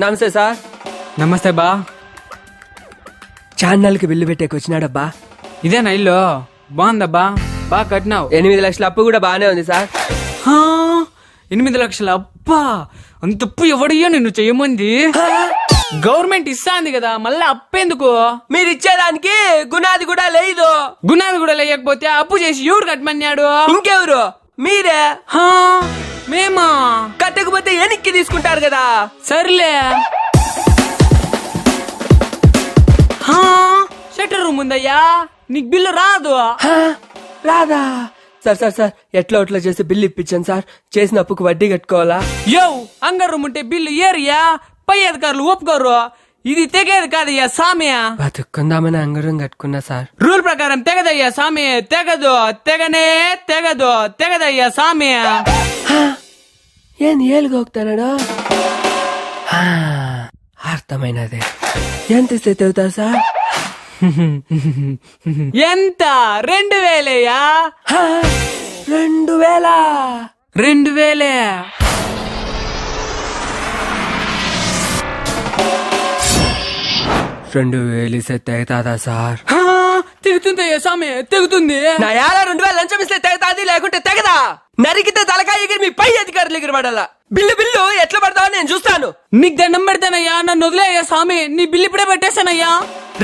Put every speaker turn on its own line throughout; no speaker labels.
నమస్తే సార్.
నమస్తే బా.
ఛానల్కి బిల్లు పెట్టేకి వచ్చినాడబ్బా.
ఇదేనా ఇల్లు? బాగుందబ్బా, బాగా కట్టినావు.
8 లక్షల అప్పు కూడా బానే ఉంది సార్.
8 లక్షల అబ్బా, అంత అప్పు ఎవడయ్యో నిన్ను చెయ్యమంది? గవర్నమెంట్ ఇస్తాంది కదా, మళ్ళీ అప్పెందుకు?
మీరు ఇచ్చేదానికి గునాది కూడా లేదు.
గునాది కూడా లేకపోతే అప్పు చేసి ఎవరు కట్టమన్నాడు?
ఇంకెవరు? మీరే.
మేమా?
కట్టకపోతే ఎనిక్కి తీసుకుంటారు కదా.
సర్లే. షట్టర్ రూమ్ ఉందయ్యా, నీకు బిల్లు రాదు.
రాదా? సార్ సార్ సార్ ఎట్లా అట్లా చేసి బిల్లు ఇప్పించాను సార్. చేసిన అప్పుకు వడ్డీ కట్టుకోవాలా?
యో, అంగర్ రూమ్ ఉంటే బిల్లు ఏరియా, పై అధికారులు ఒప్పుకోరు. ఇది తెగేది కాదయ్యా సామియా.
బతుకుందామని అంగరం కట్టుకున్నా సార్.
రూల్ ప్రకారం తెగదయ్యా సామి. తెగదు, తెగనే తెగదు, తెగదయ్యా సామియా.
ఏం ఏలుగా ಹೋಗ್ತಾనడా? అర్థమైనదే. ఎంత ఇస్తే తెగుతారు సార్?
ఎంత? 2000.
2000?
2000.
ఇస్తే తెగుతాదా సార్?
తెగుతుందయ్యా సామి, తెగుతుంది.
నా 2000 లంచం ఇస్తే తెగుతాది, లేకుంటే తెగదా? నరికితే తలకాయ ఎగిరి మీ పై అధికారులు ఎగిరి పడాలా. బిల్లు బిల్లు ఎట్లా పడతావో నేను చూస్తాను.
నీకు దండం పెడతానయ్యా, నన్ను వదిలేయ్యా సామి. నీ బిల్లు ఇప్పుడే పెట్టేశానయ్యా.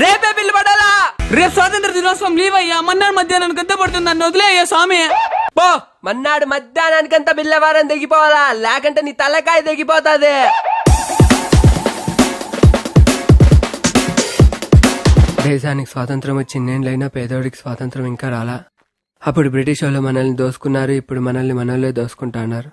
రేపే బిల్లు పడాలా?
రేపు స్వాతంత్ర దినోత్సవం లీవ్ అయ్యా. మన్నాడు మధ్యాహ్నానికి ఎంత పడుతుంది? నన్ను వదిలేయ్యా సామి.
పో, మన్నాడు మధ్యాహ్నానికంతా బిల్ల వారం తెగిపోవాలా, లేకంటే నీ తలకాయ తెగిపోతాది. దేశానికి స్వాతంత్రం వచ్చి 2 ఏళ్ళైనా పేదోడికి స్వాతంత్రం ఇంకా రాలా. అప్పుడు బ్రిటిష్ వాళ్ళు మనల్ని దోసుకున్నారు, ఇప్పుడు మనల్ని మనోళ్ళే దోసుకుంటున్నారు.